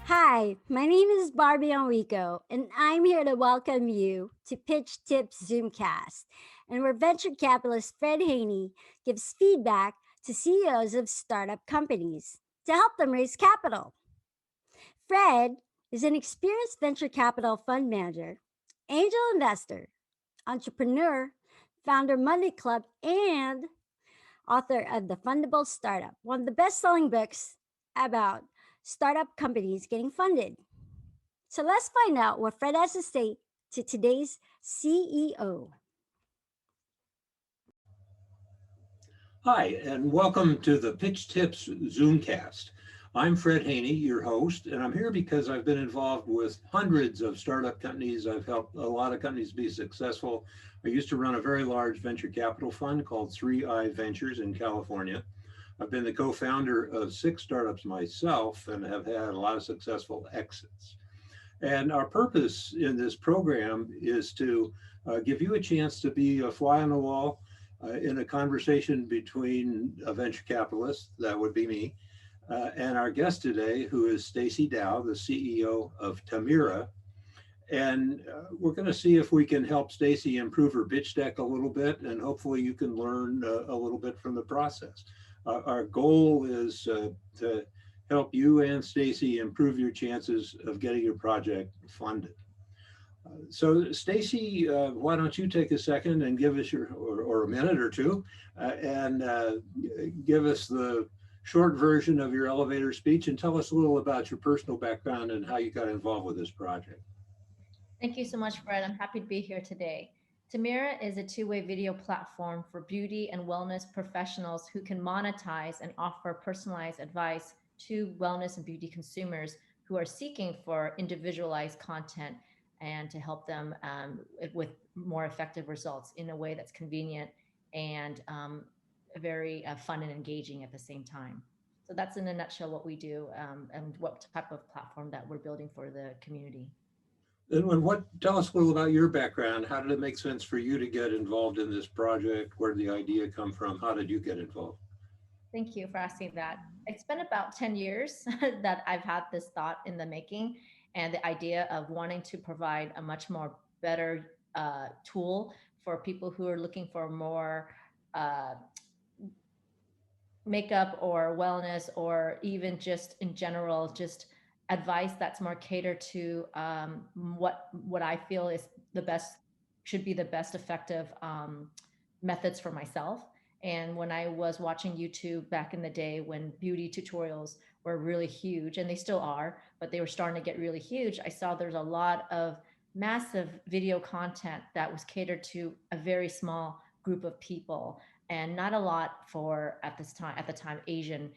Hi, my name is Barbie Enrico, and I'm here to welcome you to Pitch Tips Zoomcast, and where venture capitalist Fred Haney gives feedback to CEOs of startup companies to help them raise capital. Fred is an experienced venture capital fund manager, angel investor, entrepreneur, founder Monday Club, and author of The Fundable Startup, one of the best selling books about startup companies getting funded. So let's find out what Fred has to say to today's CEO. Hi, and welcome to the Pitch Tips Zoomcast. I'm Fred Haney, your host, and I'm here because I've been involved with hundreds of startup companies. I've helped a lot of companies be successful. I used to run a very large venture capital fund called 3i Ventures in California. I've been the co-founder of 6 startups myself and have had a lot of successful exits. And our purpose in this program is to give you a chance to be a fly on the wall in a conversation between a venture capitalist, that would be me, and our guest today, who is Staci Dao, the CEO of Tammira. And we're going to see if we can help Stacy improve her pitch deck a little bit, and hopefully you can learn a little bit from the process. Our goal is to help you and Stacy improve your chances of getting your project funded. So Stacy, why don't you take a second and give us or a minute or two, and give us the short version of your elevator speech and tell us a little about your personal background and how you got involved with this project. Thank you so much, Fred. I'm happy to be here today. Tammira is a two-way video platform for beauty and wellness professionals who can monetize and offer personalized advice to wellness and beauty consumers who are seeking for individualized content and to help them with more effective results in a way that's convenient and very fun and engaging at the same time. So that's in a nutshell what we do and what type of platform that we're building for the community. And tell us a little about your background. How did it make sense for you to get involved in this project? Where did the idea come from? How did you get involved? Thank you for asking that. It's been about 10 years that I've had this thought in the making and the idea of wanting to provide a much more better tool for people who are looking for more uh, makeup or wellness or even just in general, just advice that's more catered to what I feel is the best, should be the best effective methods for myself. And when I was watching YouTube back in the day when beauty tutorials were really huge, and they still are, but they were starting to get really huge, I saw there's a lot of massive video content that was catered to a very small group of people and not a lot for at the time Asian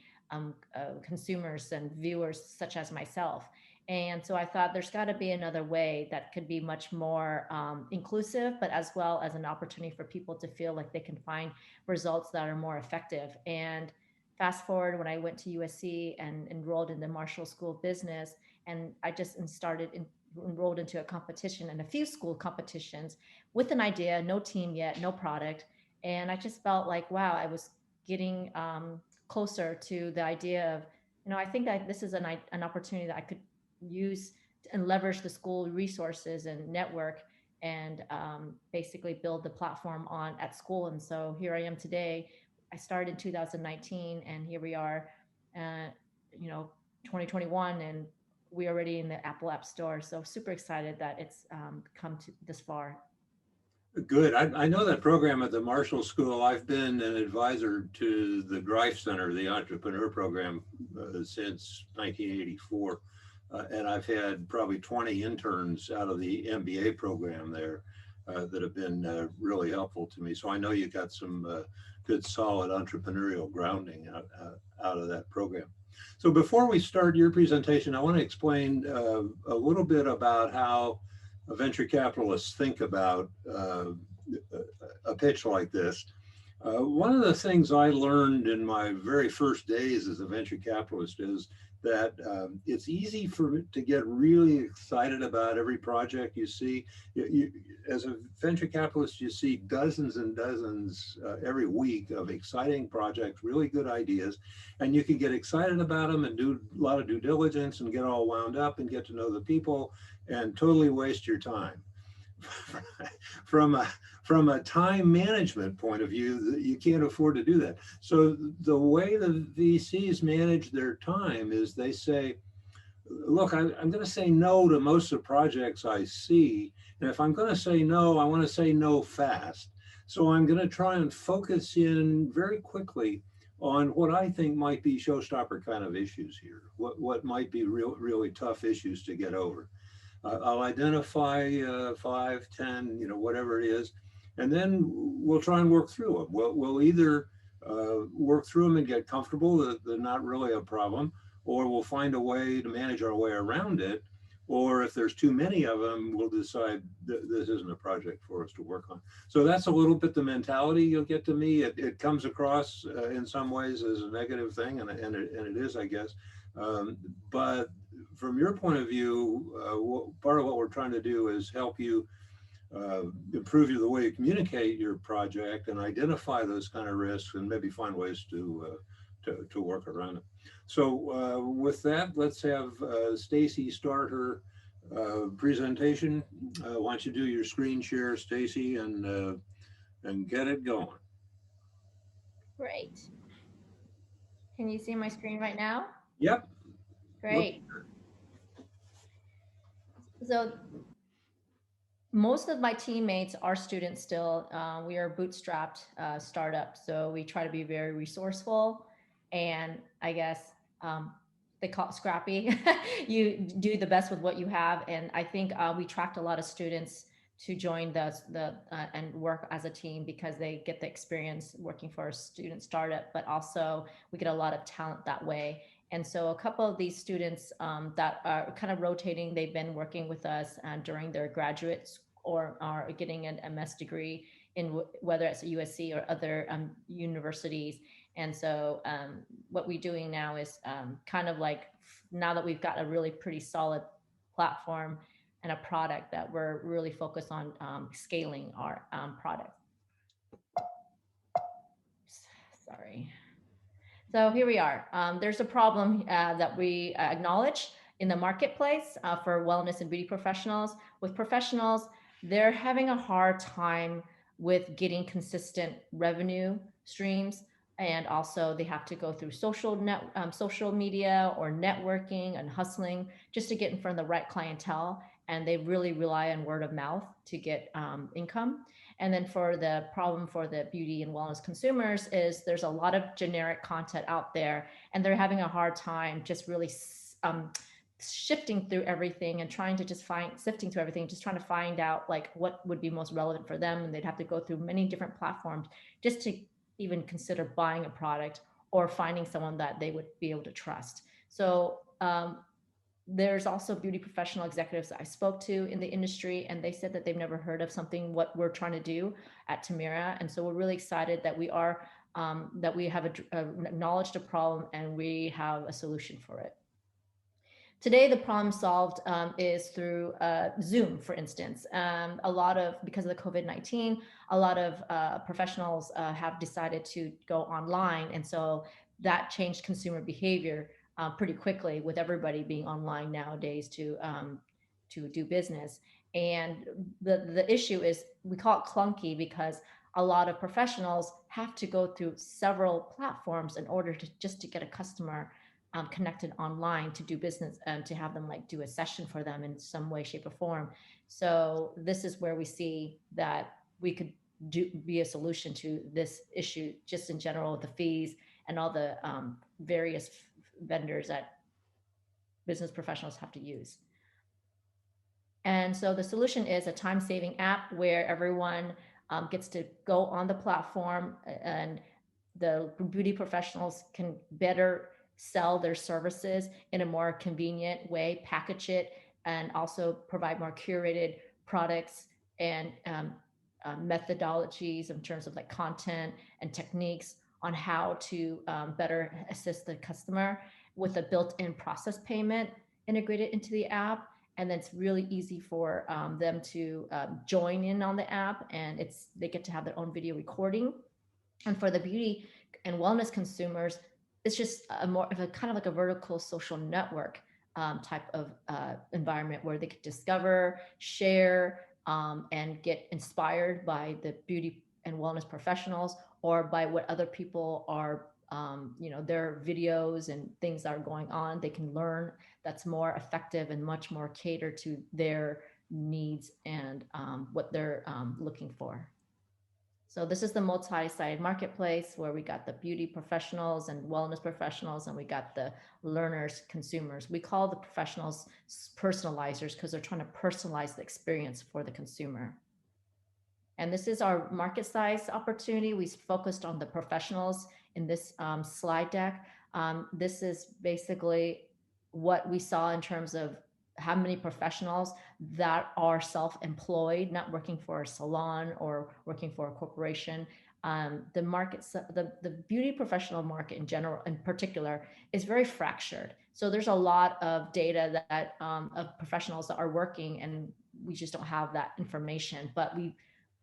consumers and viewers such as myself. And so I thought there's got to be another way that could be much more inclusive, but as well as an opportunity for people to feel like they can find results that are more effective. And fast forward when I went to USC and enrolled in the Marshall School of Business, and I just enrolled into a competition and a few school competitions with an idea, no team yet, no product. And I just felt like, wow, I was getting closer to the idea of, I think that this is an opportunity that I could use and leverage the school resources and network and basically build the platform on at school. And so here I am today. I started in 2019 and here we are, uh, 2021, and we're already in the Apple App Store. So super excited that it's come to this far. Good. I know that program at the Marshall School. I've been an advisor to the Greif Center, the entrepreneur program, since 1984. And I've had probably 20 interns out of the MBA program there that have been really helpful to me. So I know you got some good, solid entrepreneurial grounding out of that program. So before we start your presentation, I want to explain a little bit about how venture capitalists think about a pitch like this. One of the things I learned in my very first days as a venture capitalist is that it's easy to get really excited about every project you see. As a venture capitalist, you see dozens and dozens every week of exciting projects, really good ideas, and you can get excited about them and do a lot of due diligence and get all wound up and get to know the people and totally waste your time. from a from a time management point of view, you can't afford to do that. So the way the VCs manage their time is they say, look, I'm going to say no to most of the projects I see. And if I'm going to say no, I want to say no fast. So I'm going to try and focus in very quickly on what I think might be showstopper kind of issues here, what might be really tough issues to get over. I'll identify 5, 10, whatever it is, and then we'll try and work through them. We'll either work through them and get comfortable that they're not really a problem, or we'll find a way to manage our way around it. Or if there's too many of them, we'll decide this isn't a project for us to work on. So that's a little bit the mentality you'll get to me. It comes across in some ways as a negative thing, and it is, I guess. But from your point of view, part of what we're trying to do is help you improve the way you communicate your project and identify those kind of risks and maybe find ways to work around it. So with that, let's have Stacy start her presentation. Why don't you do your screen share, Stacy, and get it going. Great. Can you see my screen right now? Yep. Great. So most of my teammates are students still. We are a bootstrapped startup, so we try to be very resourceful, and I guess they call it scrappy. You do the best with what you have, and I think we attract a lot of students to join the and work as a team because they get the experience working for a student startup, but also we get a lot of talent that way. And so a couple of these students that are kind of rotating, they've been working with us during their graduates or are getting an MS degree in whether it's USC or other universities. And so what we're doing now is kind of like, now that we've got a really pretty solid platform and a product, that we're really focused on scaling our product. Sorry. So here we are. There's a problem that we acknowledge in the marketplace for wellness and beauty professionals. With professionals, they're having a hard time with getting consistent revenue streams, and also they have to go through social media or networking and hustling just to get in front of the right clientele, and they really rely on word of mouth to get income. And then for the problem for the beauty and wellness consumers is there's a lot of generic content out there, and they're having a hard time just really shifting through everything and trying to just sifting through everything, just trying to find out like what would be most relevant for them. And they'd have to go through many different platforms just to even consider buying a product or finding someone that they would be able to trust. So there's also beauty professional executives that I spoke to in the industry, and they said that they've never heard of something what we're trying to do at Tammira. And so we're really excited that we are that we have acknowledged a problem and we have a solution for it. Today, the problem solved is through Zoom, for instance. A lot of, because of the COVID-19, a lot of professionals have decided to go online. And so that changed consumer behavior pretty quickly, with everybody being online nowadays to do business. And the issue is, we call it clunky because a lot of professionals have to go through several platforms in order to just to get a customer connected online to do business and to have them like do a session for them in some way, shape, or form. So this is where we see that we could be a solution to this issue, just in general, with the fees and all the various vendors that business professionals have to use. And so the solution is a time-saving app where everyone gets to go on the platform, and the beauty professionals can better sell their services in a more convenient way, package it, and also provide more curated products and methodologies in terms of like content and techniques on how to better assist the customer. with a built-in process payment integrated into the app. And then it's really easy for them to join in on the app, and they get to have their own video recording. And for the beauty and wellness consumers, it's just a more of a kind of like a vertical social network type of environment where they could discover, share, and get inspired by the beauty and wellness professionals, or by what other people are, their videos and things that are going on. They can learn that's more effective and much more catered to their needs and what they're looking for. So this is the multi-sided marketplace where we got the beauty professionals and wellness professionals, and we got the learners, consumers. We call the professionals personalizers because they're trying to personalize the experience for the consumer. And this is our market size opportunity. We focused on the professionals in this slide deck. This is basically what we saw in terms of how many professionals that are self-employed, not working for a salon or working for a corporation. The market, the beauty professional market in general, in particular, is very fractured. So there's a lot of data that of professionals that are working, and we just don't have that information. But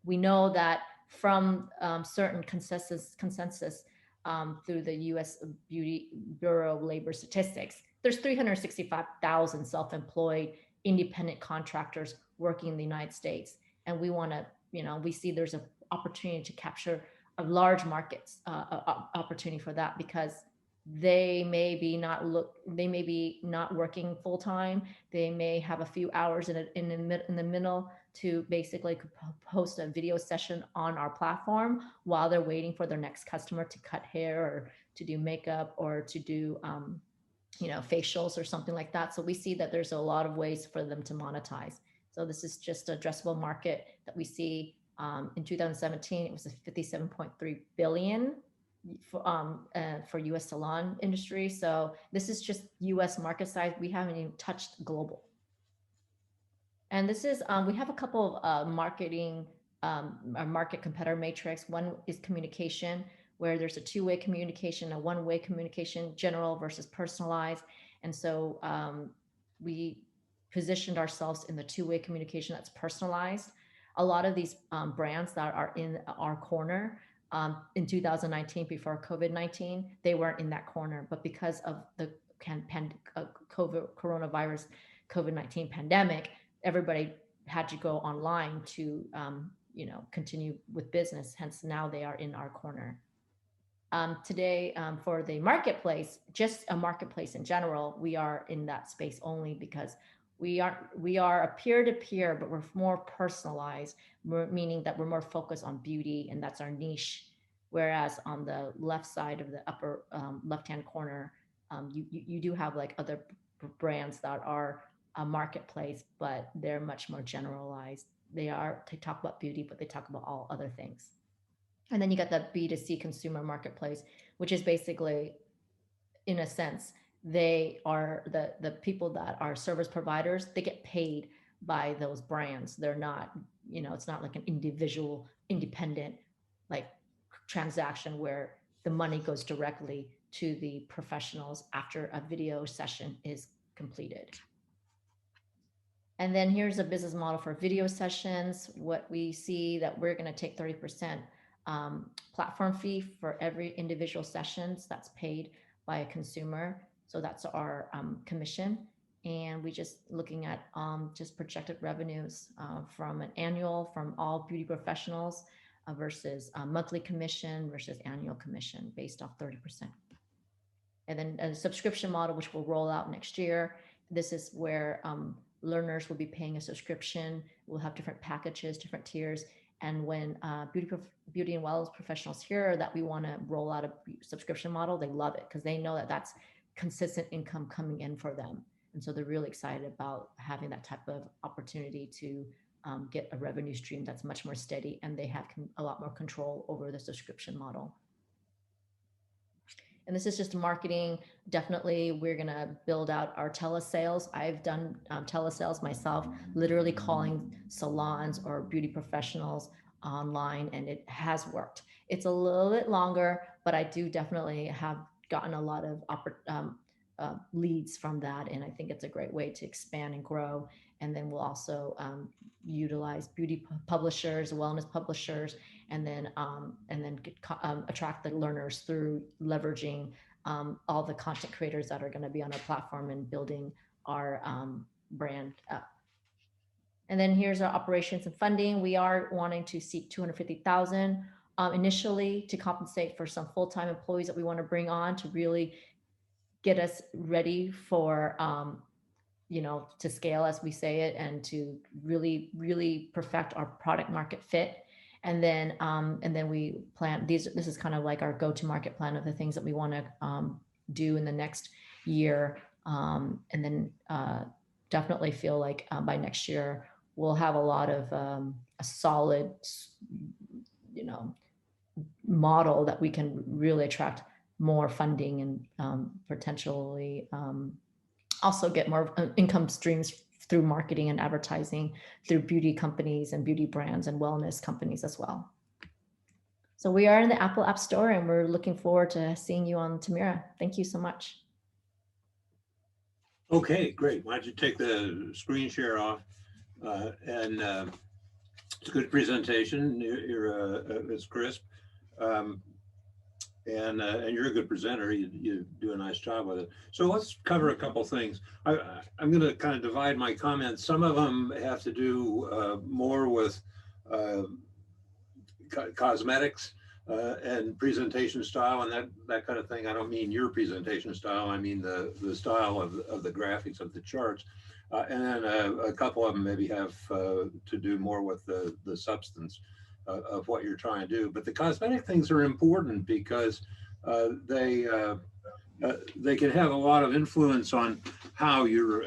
we know that from certain consensus through the U.S. Beauty Bureau of Labor Statistics, there's 365,000 self-employed independent contractors working in the United States. And we want to, we see there's an opportunity to capture a large market opportunity for that, because they may be not working full time. They may have a few hours in the middle to basically post a video session on our platform while they're waiting for their next customer to cut hair or to do makeup or to do facials or something like that. So we see that there's a lot of ways for them to monetize. So this is just an addressable market that we see. In 2017, it was a 57.3 billion for U.S. salon industry. So this is just U.S. market size. We haven't even touched global. And this is, we have a couple of marketing, our market competitor matrix. One is communication, where there's a two-way communication, a one-way communication, general versus personalized. And so we positioned ourselves in the two-way communication that's personalized. A lot of these brands that are in our corner in 2019, before COVID-19, they weren't in that corner. But because of the coronavirus, COVID-19 pandemic, everybody had to go online to continue with business. Hence, now they are in our corner. Today, for the marketplace, just a marketplace in general, we are in that space only because we are a peer-to-peer, but we're more personalized, meaning that we're more focused on beauty, and that's our niche. Whereas on the left side of the upper left-hand corner, you do have like other brands that are a marketplace, but they're much more generalized. They talk about beauty, but they talk about all other things. And then you got the B2C consumer marketplace, which is basically, in a sense, they are the people that are service providers. They get paid by those brands. They're not, it's not like an individual, independent, like transaction where the money goes directly to the professionals after a video session is completed. And then here's a business model for video sessions. What we see that we're going to take 30% platform fee for every individual sessions that's paid by a consumer. So that's our commission. And we just looking at just projected revenues from an annual from all beauty professionals versus monthly commission versus annual commission based off 30%. And then a subscription model, which will roll out next year. This is where learners will be paying a subscription. We'll have different packages, different tiers. And when beauty and wellness professionals hear that we want to roll out a subscription model, they love it because they know that that's consistent income coming in for them. And so they're really excited about having that type of opportunity to get a revenue stream that's much more steady, and they have a lot more control over the subscription model. And this is just marketing. Definitely, we're going to build out our telesales. I've done telesales myself, literally calling salons or beauty professionals online, and it has worked. It's a little bit longer, but I do definitely have gotten a lot of leads from that. And I think it's a great way to expand and grow. And then we'll also utilize beauty publishers, wellness publishers, and then attract the learners through leveraging all the content creators that are going to be on our platform and building our brand up. And then here's our operations and funding. We are wanting to seek 250,000 initially to compensate for some full-time employees that we want to bring on to really get us ready for to scale, as we say it, and to really perfect our product market fit. And then we plan this is kind of like our go-to-market plan of the things that we want to do in the next year. And then definitely feel like by next year we'll have a lot of a solid, model that we can really attract more funding and potentially also get more income streams through marketing and advertising, through beauty companies and beauty brands and wellness companies as well. So we are in the Apple App Store, and we're looking forward to seeing you on Tammira. Thank you so much. Okay, great. Why don't you take the screen share off? It's a good presentation. It's crisp. And you're a good presenter. You do a nice job with it. So let's cover a couple things. I'm going to kind of divide my comments. Some of them have to do more with cosmetics and presentation style and that kind of thing. I don't mean your presentation style. I mean the style of the graphics of the charts. And then a couple of them maybe have to do more with the substance of what you're trying to do. But the cosmetic things are important because they can have a lot of influence on how your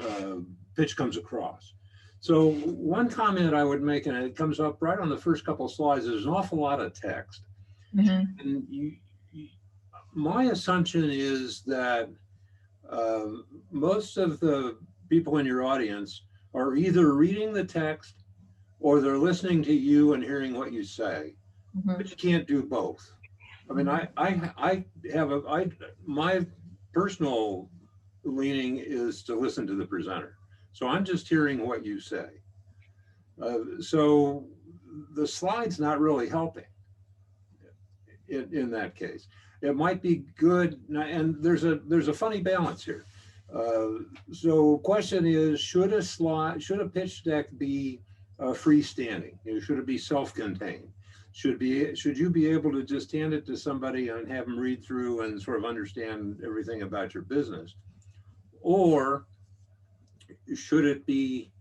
pitch comes across. So one comment I would make, and it comes up right on the first couple of slides, there's an awful lot of text. Mm-hmm. And my assumption is that most of the people in your audience are either reading the text or they're listening to you and hearing what you say, mm-hmm. But you can't do both. I mean, my personal leaning is to listen to the presenter. So I'm just hearing what you say. So the slide's not really helping in that case. It might be good, and there's a funny balance here. So question is, should a pitch deck be freestanding? Should it be self-contained? Should you be able to just hand it to somebody and have them read through and sort of understand everything about your business? Or should it be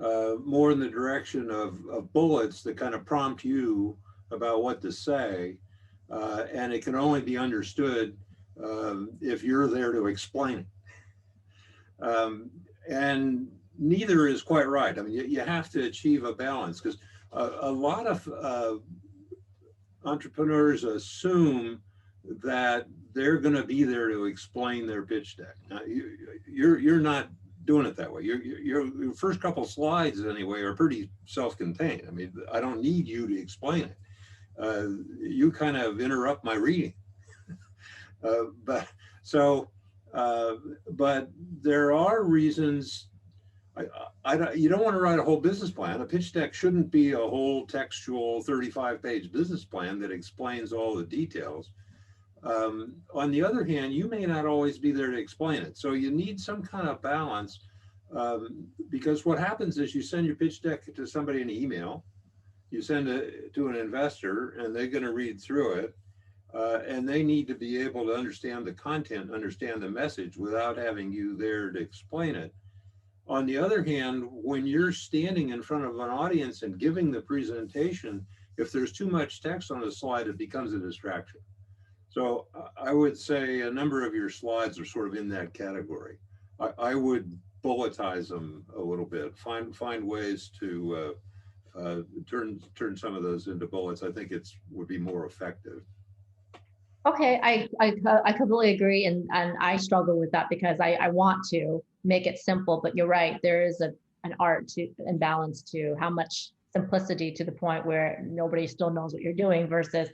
more in the direction of bullets that kind of prompt you about what to say, and it can only be understood if you're there to explain it? And neither is quite right. I mean, you have to achieve a balance, because a lot of entrepreneurs assume that they're going to be there to explain their pitch deck. Now, you're not doing it that way. Your first couple slides anyway are pretty self-contained. I mean, I don't need you to explain it. You kind of interrupt my reading. But there are reasons. You don't want to write a whole business plan. A pitch deck shouldn't be a whole textual 35-page business plan that explains all the details. On the other hand, you may not always be there to explain it. So you need some kind of balance, because what happens is you send your pitch deck to somebody in email, you send it to an investor, and they're going to read through it. And they need to be able to understand the content, understand the message without having you there to explain it. On the other hand, when you're standing in front of an audience and giving the presentation, if there's too much text on the slide, it becomes a distraction. So I would say a number of your slides are sort of in that category. I would bulletize them a little bit, find ways to turn some of those into bullets. I think would be more effective. Okay, I completely agree, and I struggle with that because I want to make it simple, but you're right, there is an art to and balance to how much simplicity to the point where nobody still knows what you're doing versus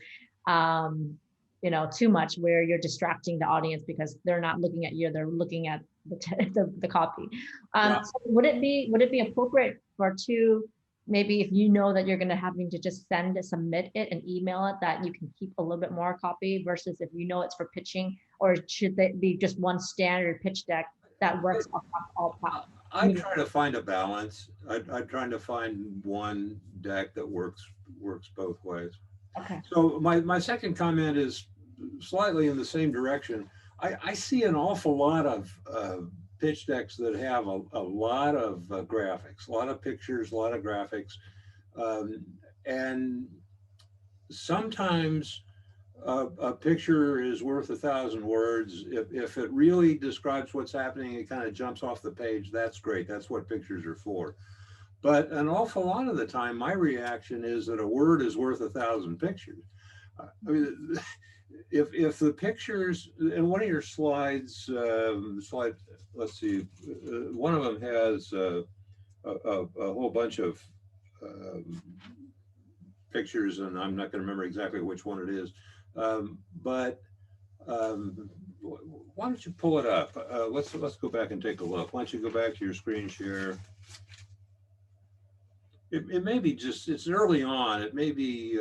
too much where you're distracting the audience because they're not looking at you, they're looking at the copy. Yeah. So would it be appropriate for two, maybe if you know that you're going to having to just submit it and email it, that you can keep a little bit more copy versus if you know it's for pitching, or should they be just one standard pitch deck that works across all I try to find a balance. I'm trying to find one deck that works both ways. Okay. So my second comment is slightly in the same direction. I see an awful lot of pitch decks that have a lot of graphics, a lot of pictures, a lot of graphics. And sometimes a picture is worth 1,000 words. If it really describes what's happening, it kind of jumps off the page. That's great. That's what pictures are for. But an awful lot of the time, my reaction is that a word is worth 1,000 pictures. I mean, if the pictures in one of your slides, let's see, one of them has a whole bunch of pictures, and I'm not going to remember exactly which one it is. But why don't you pull it up? Let's go back and take a look. Why don't you go back to your screen share? It may be just, it's early on. It may be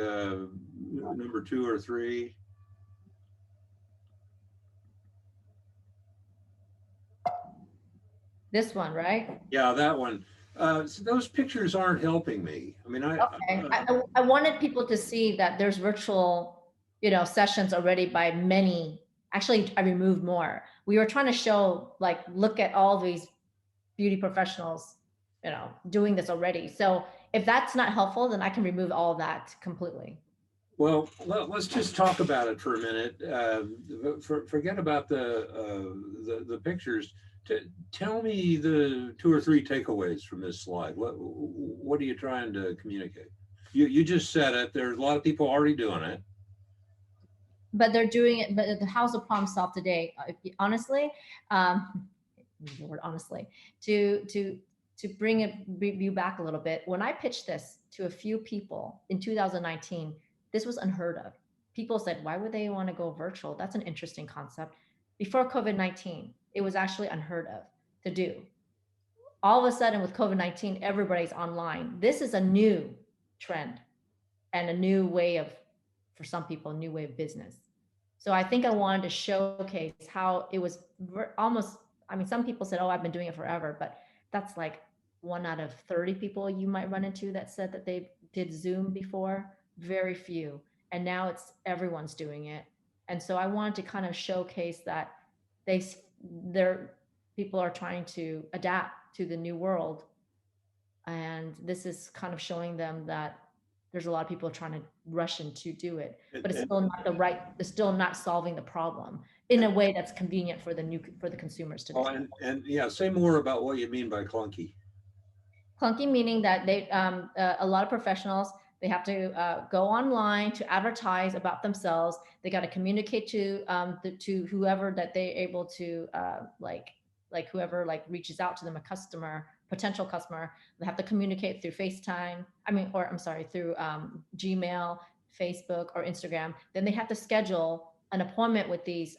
number 2 or 3. This one, right? Yeah, that one. So those pictures aren't helping me. I mean, I wanted people to see that there's virtual, sessions already by many. Actually, I removed more. We were trying to show, like, look at all these beauty professionals, doing this already. So if that's not helpful, then I can remove all of that completely. Well, let's just talk about it for a minute. Forget about the pictures. Tell me the 2 or 3 takeaways from this slide. What are you trying to communicate? You just said it. There's a lot of people already doing it. But they're doing it. But how's the problem solved today? Honestly, the word honestly, to bring you back a little bit. When I pitched this to a few people in 2019, this was unheard of. People said, why would they want to go virtual? That's an interesting concept. Before COVID-19, it was actually unheard of to do. All of a sudden with COVID-19, everybody's online. This is a new trend and a new way of, for some people, a new way of business. So I think I wanted to showcase how it was almost, I mean, some people said, oh, I've been doing it forever, but that's like 1 out of 30 people you might run into that said that they did Zoom before. Very few. And now everyone's doing it. And so I wanted to kind of showcase that people are trying to adapt to the new world. And this is kind of showing them that there's a lot of people trying to rush in to do it, but it's still not solving the problem in a way that's convenient for the consumers today. Oh, and yeah, say more about what you mean by clunky. Clunky meaning that a lot of professionals, they have to go online to advertise about themselves. They got to communicate to whoever that they're able to like whoever reaches out to them, potential customer. They have to communicate through FaceTime. Through Gmail, Facebook, or Instagram. Then they have to schedule an appointment with these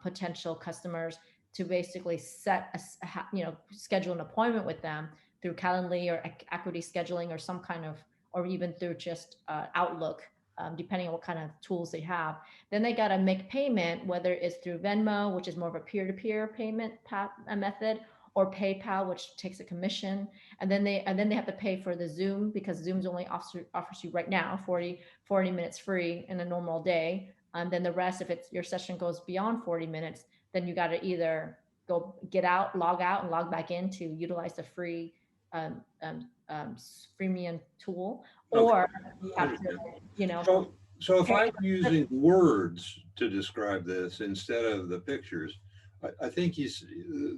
potential customers to basically schedule an appointment with them through Calendly or Equity scheduling or some kind of, or even through just Outlook, depending on what kind of tools they have. Then they got to make payment, whether it's through Venmo, which is more of a peer-to-peer payment method, or PayPal, which takes a commission. And then they have to pay for the Zoom, because Zoom's only offers you right now 40 minutes free in a normal day. And then the rest, if your session goes beyond 40 minutes, then you got to either log out and log back in to utilize the free freemium tool, or you have to, So if I'm using words to describe this instead of the pictures, I think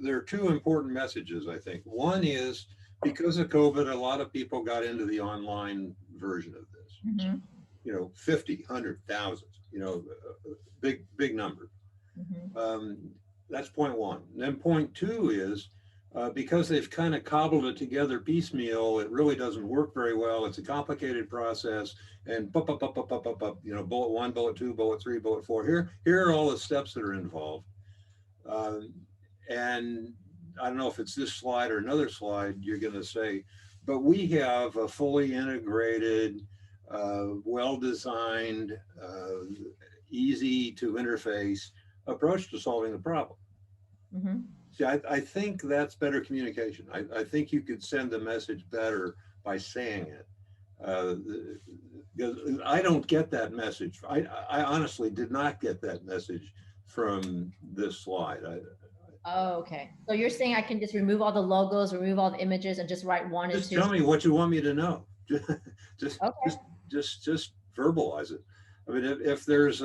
there are 2 important messages, I think. One is, because of COVID, a lot of people got into the online version of this. Mm-hmm. 50, 100, thousands, big number. Mm-hmm. That's point 1. And then point 2 is, because they've kind of cobbled it together piecemeal, it really doesn't work very well. It's a complicated process, and bullet one, bullet two, bullet three, bullet four. Here are all the steps that are involved. Um, and I don't know if it's this slide or another slide you're going to say, but we have a fully integrated, well-designed, easy to interface approach to solving the problem. Mm-hmm. See, I think that's better communication. I think you could send the message better by saying it. Because I don't get that message. I honestly did not get that message from this slide. Oh, okay. So you're saying I can just remove all the logos, remove all the images, and just write one and Just two? tell me what you want me to know. just, Okay. just verbalize it. I mean, if there's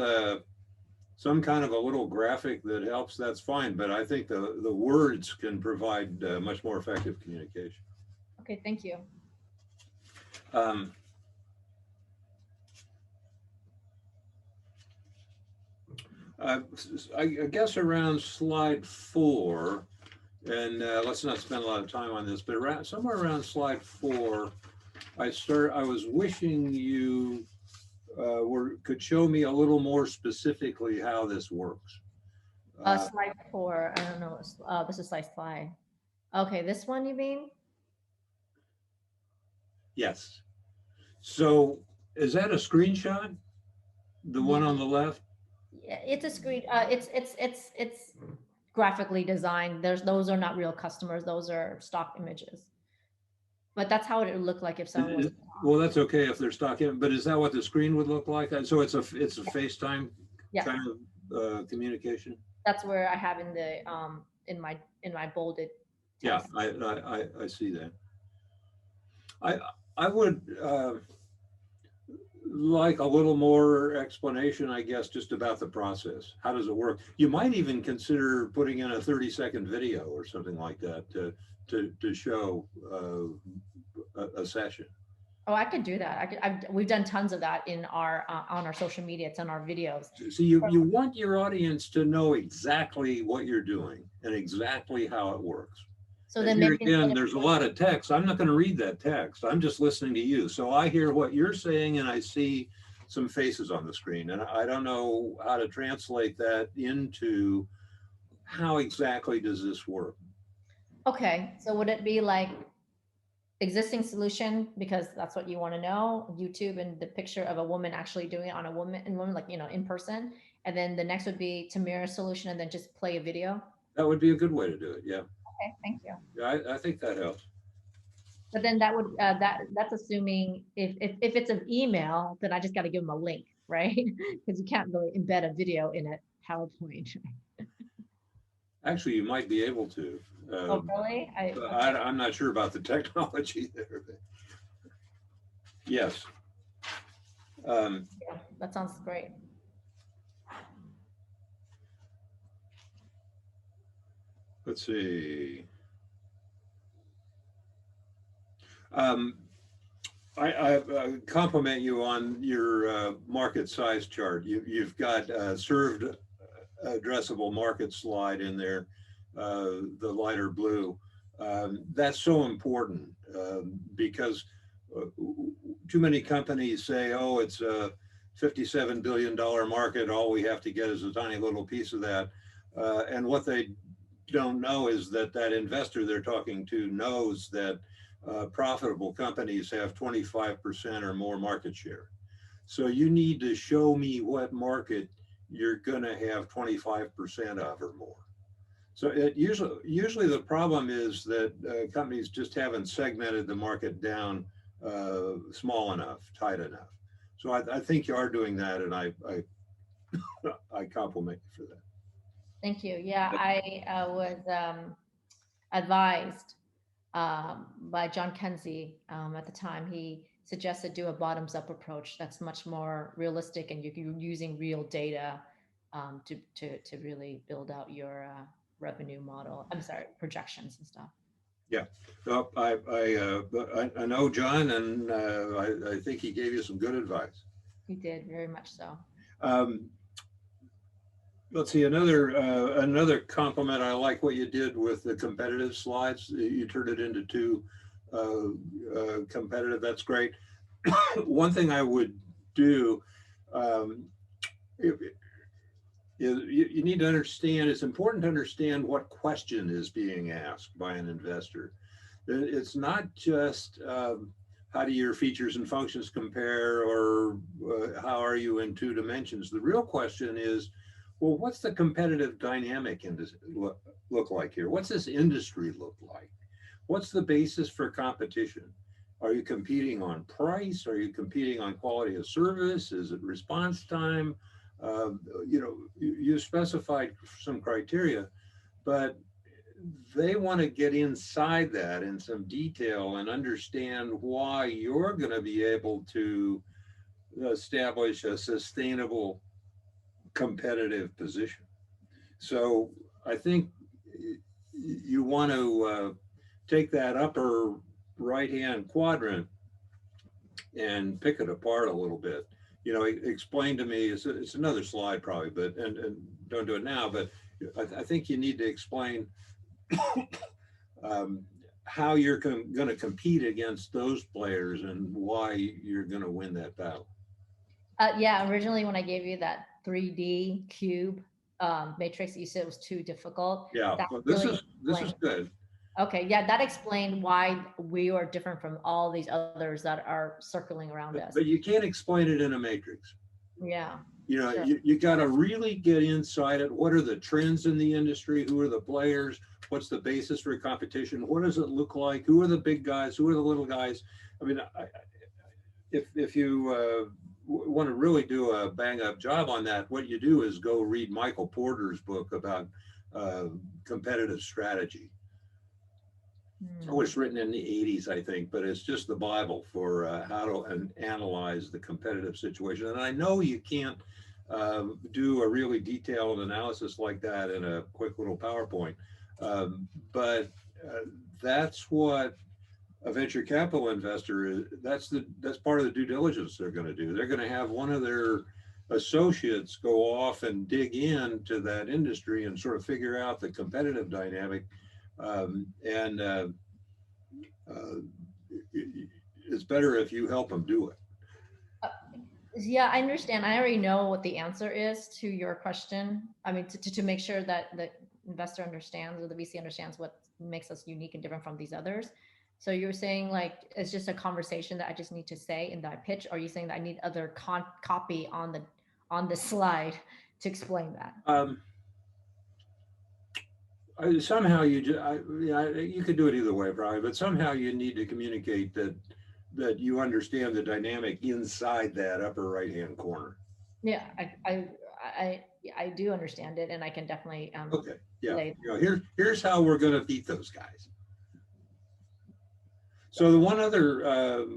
some kind of a little graphic that helps, that's fine. But I think the words can provide much more effective communication. Okay, thank you. Um, I guess around slide 4, and let's not spend a lot of time on this, but somewhere around slide 4, I was wishing you could show me a little more specifically how this works. Slide 4. I don't know. This is slide. Okay, this one you mean? Yes. So is that a screenshot? The one on the left? Yeah, it's a screen. It's graphically designed. Those are not real customers. Those are stock images. But that's how it would look like if someone was. Well, that's okay if they're stock in, but is that what the screen would look like? So it's a FaceTime Yeah. kind of communication? That's where I have in the in my bolded text. Yeah, I see that. I would like a little more explanation, I guess, just about the process. How does it work? You might even consider putting in a 30-second video or something like that to show a session. Oh, I could do that. We've done tons of that in our on our social media. It's on our videos. So you want your audience to know exactly what you're doing and exactly how it works. So then here again, there's a lot of text. I'm not going to read that text. I'm just listening to you. So I hear what you're saying and I see some faces on the screen. And I don't know how to translate that into how exactly does this work? Okay, so would it be like existing solution, because that's what you want to know, YouTube, and the picture of a woman actually doing it on a woman, like, in person. And then the next would be Tammira solution, and then just play a video. That would be a good way to do it. Yeah. Okay, thank you. Yeah, I think that helps. But then that would that's assuming if it's an email, then I just got to give them a link, right? Because you can't really embed a video in a PowerPoint. Actually, you might be able to. Oh, really? I'm not sure about the technology there. But yes. Yeah, that sounds great. Let's see. I compliment you on your market size chart. You've got served addressable market slide in there, the lighter blue. That's so important because too many companies say, oh, it's a $57 billion market. All we have to get is a tiny little piece of that. And what they don't know is that investor they're talking to knows that profitable companies have 25% or more market share. So you need to show me what market you're going to have 25% of or more. So usually the problem is that companies just haven't segmented the market down small enough, tight enough. So I think you are doing that, and I compliment you for that. Thank you. Yeah, I was advised by John Kenzie at the time. He suggested do a bottoms-up approach that's much more realistic, and you're using real data to really build out your revenue model. I'm sorry, projections and stuff. Yeah, I know John, and I think he gave you some good advice. He did, very much so. Let's see, another compliment. I like what you did with the competitive slides. You turned it into two competitive. That's great. One thing I would do, um, you, you need to understand, it's important to understand what question is being asked by an investor. It's not just how do your features and functions compare, or how are you in two dimensions. The real question is, well, what's the competitive dynamic in this look like here? What's this industry look like? What's the basis for competition? Are you competing on price? Are you competing on quality of service? Is it response time? You specified some criteria, but they want to get inside that in some detail and understand why you're going to be able to establish a sustainable competitive position. So I think you want to take that upper right-hand quadrant and pick it apart a little bit. Explain to me, it's another slide probably, but, and don't do it now, but I think you need to explain um, how you're going to compete against those players and why you're going to win that battle. Yeah, originally when I gave you that 3D cube matrix, you said it was too difficult. Yeah, That well, really this is good. Okay, yeah, that explained why we are different from all these others that are circling around us. But you can't explain it in a matrix. Yeah. Sure. You got to really get inside it. What are the trends in the industry? Who are the players? What's the basis for competition? What does it look like? Who are the big guys? Who are the little guys? I mean, if you want to really do a bang up job on that, what you do is go read Michael Porter's book about competitive strategy. It was written in the 80s, I think, but it's just the Bible for how to analyze the competitive situation. And I know you can't do a really detailed analysis like that in a quick little PowerPoint, but that's what a venture capital investor is. That's part of the due diligence they're going to do. They're going to have one of their associates go off and dig into that industry and sort of figure out the competitive dynamic. It's better if you help them do it. Yeah, I understand. I already know what the answer is to your question. I mean, to make sure that the investor understands or the VC understands what makes us unique and different from these others. So you're saying like it's just a conversation that I just need to say in that pitch, or are you saying that I need other copy on the slide to explain that? Somehow you could do it either way, probably, but somehow you need to communicate that you understand the dynamic inside that upper right-hand corner. Yeah, I do understand it, and I can definitely okay. Yeah. Here's how we're going to beat those guys. So the one other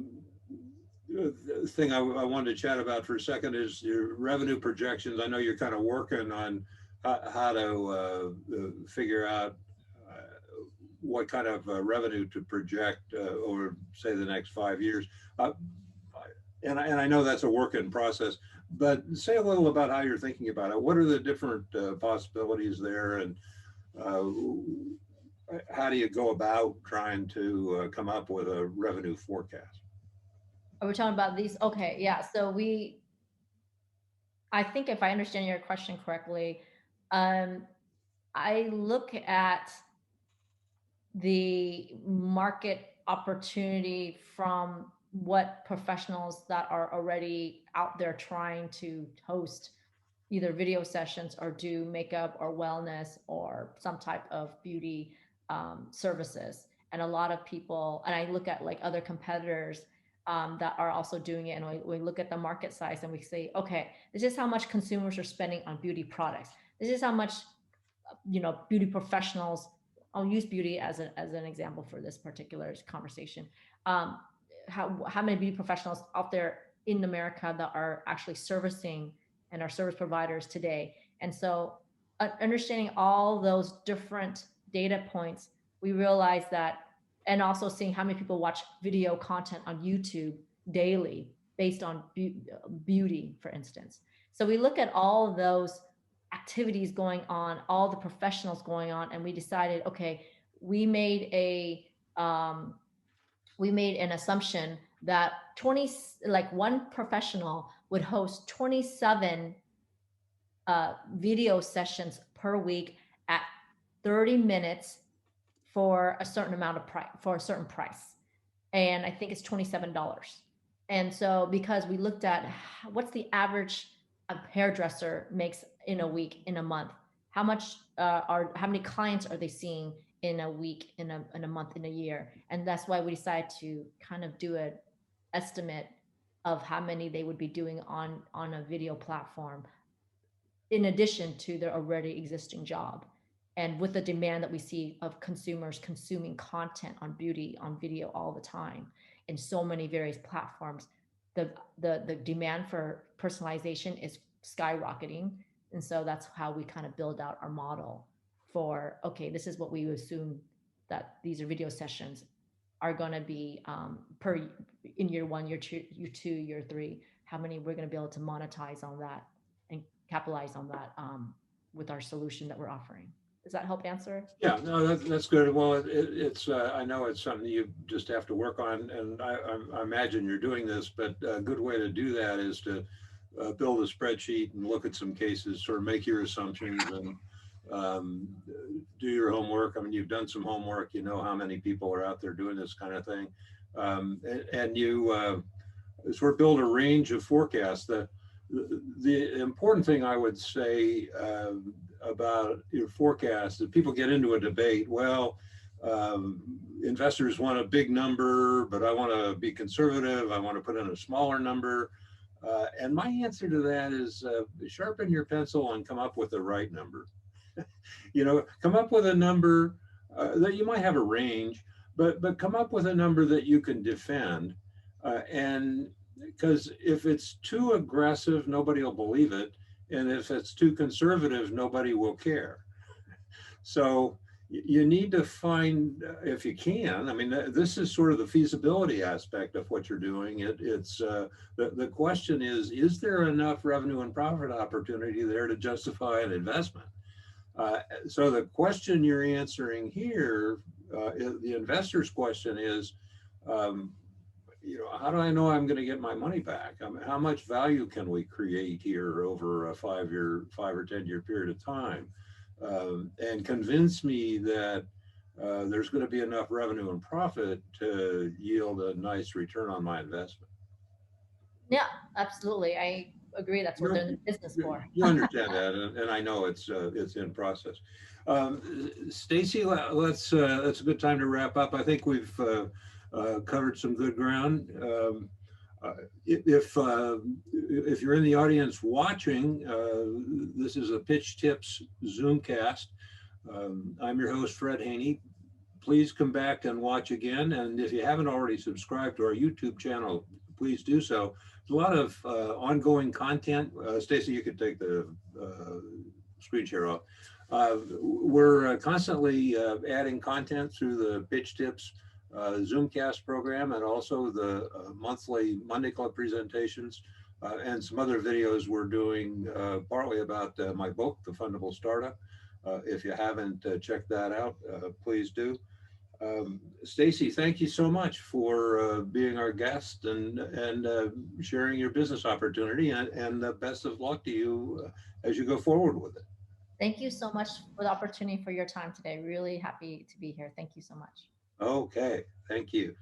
thing I wanted to chat about for a second is your revenue projections. I know you're kind of working on how to figure out what kind of revenue to project over, say, the next 5 years. And I know that's a work in process, but say a little about how you're thinking about it. What are the different possibilities there, and how do you go about trying to come up with a revenue forecast? Are we talking about these? Okay, yeah. So I think if I understand your question correctly, I look at the market opportunity from what professionals that are already out there trying to host either video sessions or do makeup or wellness or some type of beauty services. And a lot of people, and I look at like other competitors that are also doing it, and we look at the market size and we say, okay, this is how much consumers are spending on beauty products. This is how much, beauty professionals, I'll use beauty as an example for this particular conversation. How many beauty professionals out there in America that are actually servicing and are service providers today? And so understanding all those different data points, we realize that, and also seeing how many people watch video content on YouTube daily based on beauty, for instance. So we look at all of those activities going on, all the professionals going on, and we decided, okay, we made a we made an assumption that 20, like one professional would host 27 video sessions per week at 30 minutes for a certain amount of price, for a certain price. And I think it's $27. And so because we looked at what's the average a hairdresser makes in a week, in a month, how much how many clients are they seeing in a week, in a month, in a year? And that's why we decided to kind of do an estimate of how many they would be doing on a video platform in addition to their already existing job. And with the demand that we see of consumers consuming content on beauty on video all the time in so many various platforms, the demand for personalization is skyrocketing. And so that's how we kind of build out our model for, okay, this is what we assume that these are video sessions are going to be per in year one, year two, year three, how many we're going to be able to monetize on that and capitalize on that with our solution that we're offering. Does that help answer? Yeah, no, that's good. Well, it's I know it's something you just have to work on, and I imagine you're doing this, but a good way to do that is to build a spreadsheet and look at some cases, sort of make your assumptions and do your homework. I mean, you've done some homework, you know how many people are out there doing this kind of thing. And you sort of build a range of forecasts. The important thing I would say about your forecast is people get into a debate. Well, investors want a big number, but I want to be conservative. I want to put in a smaller number. And my answer to that is sharpen your pencil and come up with the right number. Come up with a number that you might have a range, but come up with a number that you can defend. And because if it's too aggressive, nobody will believe it. And if it's too conservative, nobody will care. So you need to find, if you can, I mean, this is sort of the feasibility aspect of what you're doing. It's the question is there enough revenue and profit opportunity there to justify an investment? So the question you're answering here, the investor's question is, how do I know I'm going to get my money back? I mean, how much value can we create here over a 5 or 10 year period of time? And convince me that there's going to be enough revenue and profit to yield a nice return on my investment. Yeah, absolutely. I agree. That's what they're in the business for. You understand that, and I know it's in process. Stacy, that's a good time to wrap up. I think we've covered some good ground. If you're in the audience watching, this is a Pitch Tips Zoomcast. I'm your host, Fred Haney. Please come back and watch again. And if you haven't already subscribed to our YouTube channel, please do so. There's a lot of ongoing content. Stacy, you could take the screen share off. We're constantly adding content through the Pitch Tips Zoomcast program, and also the monthly Monday Club presentations and some other videos we're doing partly about my book, The Fundable Startup. If you haven't checked that out, please do. Stacy, thank you so much for being our guest and sharing your business opportunity, and the best of luck to you as you go forward with it. Thank you so much for the opportunity, for your time today. Really happy to be here. Thank you so much. Okay, thank you.